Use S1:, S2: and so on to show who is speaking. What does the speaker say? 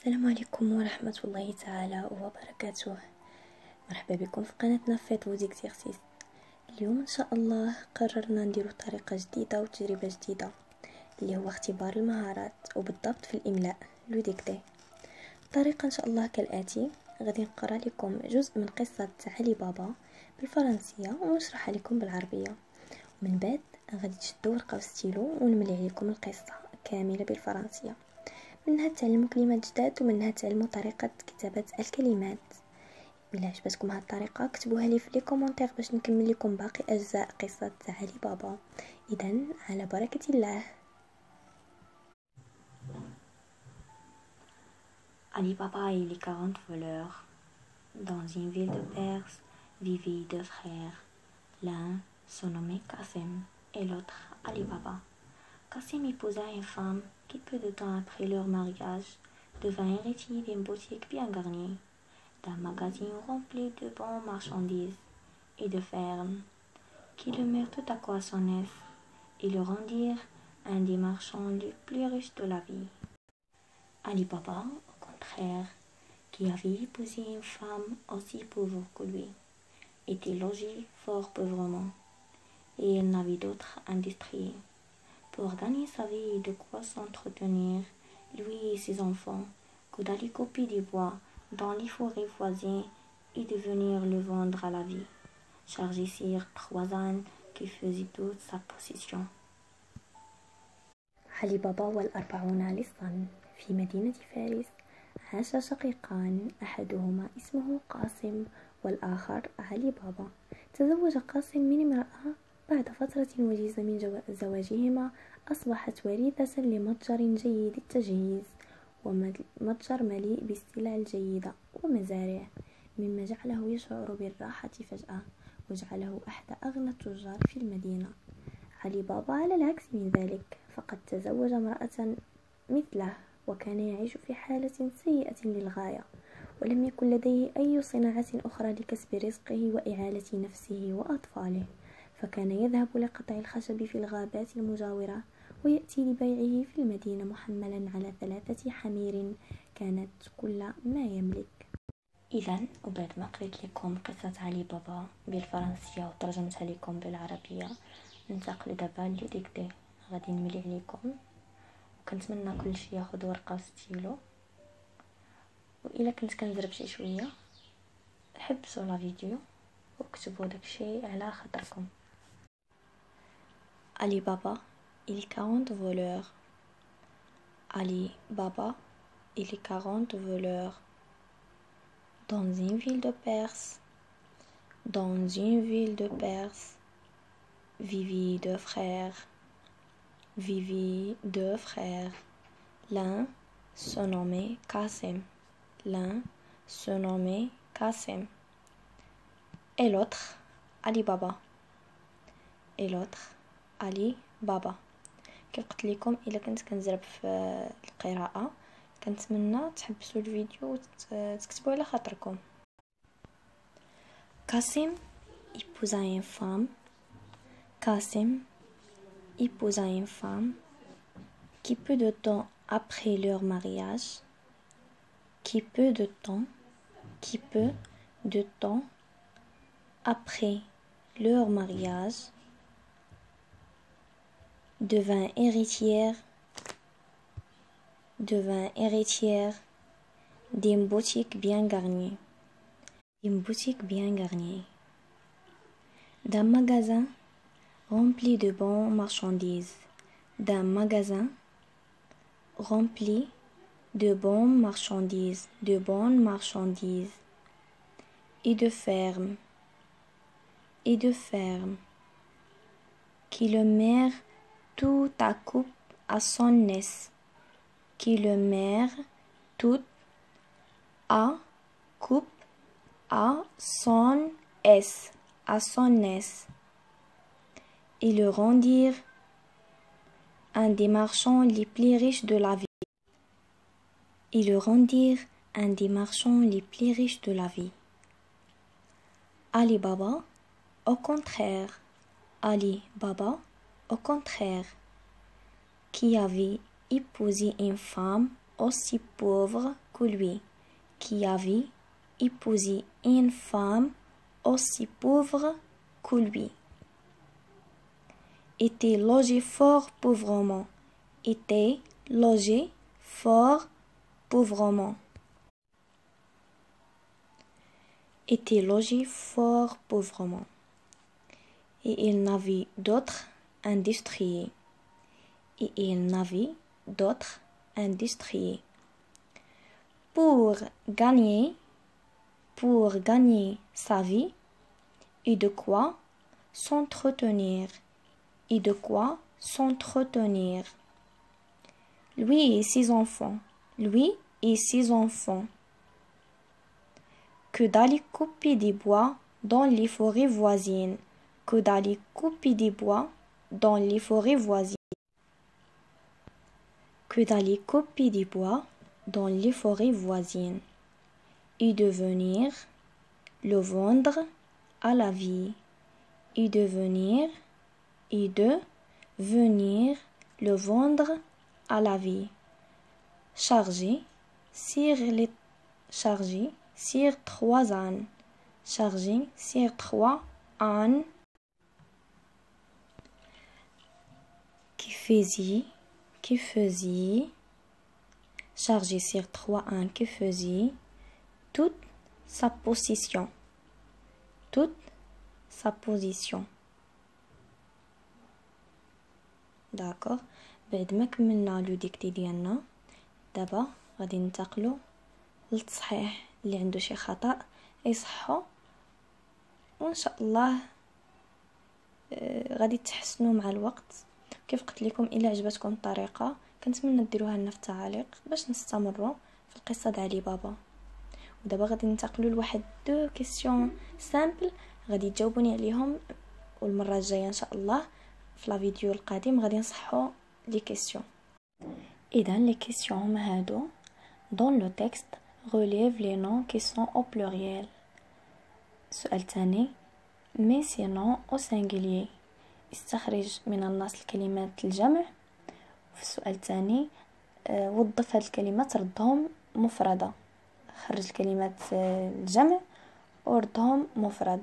S1: السلام عليكم ورحمة الله تعالى وبركاته. مرحبا بكم في قناتنا فيت وزيكزيرسيس. اليوم ان شاء الله قررنا نديرو طريقة جديدة وتجربة جديدة اللي هو اختبار المهارات وبالضبط في الاملاء لو ديكتي. الطريقة ان شاء الله كالاتي: غادي نقرا لكم جزء من قصة علي بابا بالفرنسية ونشرحها لكم بالعربية، ومن بعد غادي تشدوا ورقة وستيلو ونملي عليكم القصة كاملة بالفرنسية. منها تعلموا كلمات جداد ومنها تعلموا طريقة كتابة الكلمات. إلا عجبتكم هاد الطريقة اكتبوها لي في لي كومونتير باش نكمل لكم باقي اجزاء قصة علي بابا. اذا على بركة الله.
S2: Ali Baba et les 40 voleurs. Dans une ville de Perse vivaient deux frères. L'un se nommait Qasim et l'autre Ali Baba. Qasim épousa une femme qui, peu de temps après leur mariage, devint héritier d'une boutique bien garnie, d'un magasin rempli de bonnes marchandises et de fermes, qui le mirent tout à quoi son aise et le rendirent un des marchands les plus riches de la vie. Ali Baba, au contraire, qui avait épousé une femme aussi pauvre que lui, était logé fort pauvrement, et il n'avait d'autre industrie pour gagner sa vie et de quoi s'entretenir, lui et ses enfants, que d'aller couper du bois dans les forêts voisines et de venir le vendre à la vie, chargé sur 3 ânes qui faisaient toute sa possession.
S1: علي بابا والأربعون لصا. في مدينة فارس عاش شقيقان، أحدهما اسمه قاسم والآخر علي بابا. تزوج قاسم من امرأة بعد فترة وجيزة من زواجهما أصبحت وريثة لمتجر جيد التجهيز ومتجر مليء بالسلع الجيدة ومزارع، مما جعله يشعر بالراحة فجأة وجعله أحد أغنى التجار في المدينة. علي بابا على العكس من ذلك، فقد تزوج امرأة مثله وكان يعيش في حالة سيئة للغاية، ولم يكن لديه أي صناعة أخرى لكسب رزقه وإعالة نفسه وأطفاله، فكان يذهب لقطع الخشب في الغابات المجاورة ويأتي لبيعه في المدينة محملا على 3 حمير كانت كل ما يملك.
S2: إذا وبعد ما قريت لكم قصة علي بابا بالفرنسية وترجمتها لكم بالعربية، ننتقل دابا لو ديكتي. غادي نملي عليكم وكنتمنى كلشي ياخد ورقة وستيلو، وإلا كنت كنزرب شي شوية حبسوا لا فيديو وكتبوا داكشي على خاطركم.
S1: Ali Baba et les 40 voleurs. Ali Baba et les 40 voleurs. Dans une ville de Perse, vivaient deux frères. L'un se nommait Qasim, et l'autre Ali Baba. كيف قلت لكم الا كنت كنزرب في القراءه كنتمنى تحبسوا الفيديو وتكتبوا على خاطركم. Qasim épousa une femme qui peu de temps après leur mariage devint héritière d'une boutique bien garnie, d'un magasin rempli de bonnes marchandises, et de fermes, qui le mirent tout à coupe à son aise, et le rendirent un des marchands les plus riches de la vie. Ali Baba, au contraire, qui avait épousé une femme aussi pauvre que lui, qui avait épousé une femme aussi pauvre que lui. Était logé fort pauvrement. Était logé fort pauvrement. Était logé fort pauvrement. Et il n'avait d'autres industries. Et il n'avait d'autres industries. Pour gagner sa vie et de quoi s'entretenir. Et de quoi s'entretenir. Lui et ses enfants. Lui et ses enfants. Que d'aller couper des bois dans les forêts voisines. Que d'aller couper des bois dans les forêts voisines. Que d'aller couper des bois dans les forêts voisines. Et de venir le vendre à la vie. Et de venir le vendre à la vie. Charger sur 3 ânes. Charger sur 3 ânes. Qui faisait charger sur 3 ânes qui faisait toute sa position. Toute sa position. داكوغ بعد ما كملنا لو ديكتي ديالنا دابا غادي ننتقلوا للتصحيح اللي عنده شي خطأ يصحوا وان شاء الله غادي تحسنوا مع الوقت. كيف قلت لكم الا عجبتكم الطريقه كنتمنى ديروها لنا في التعاليق باش نستمروا في القصه د علي بابا. ودابا غادي ننتقلوا لواحد 2 كيسيون سامبل غادي تجاوبوني عليهم والمره الجايه ان شاء الله في لا فيديو القادم غادي نصحوا لي كيسيون. اذا لي كيسيون هما هادو. dans le texte relève les noms qui sont au pluriel. السؤال الثاني mais ces noms au singulier. استخرج من النص الكلمات الجمع. في السؤال الثاني وظف هاد الكلمات ردهم مفردة. خرج الكلمات الجمع وردهم مفرد.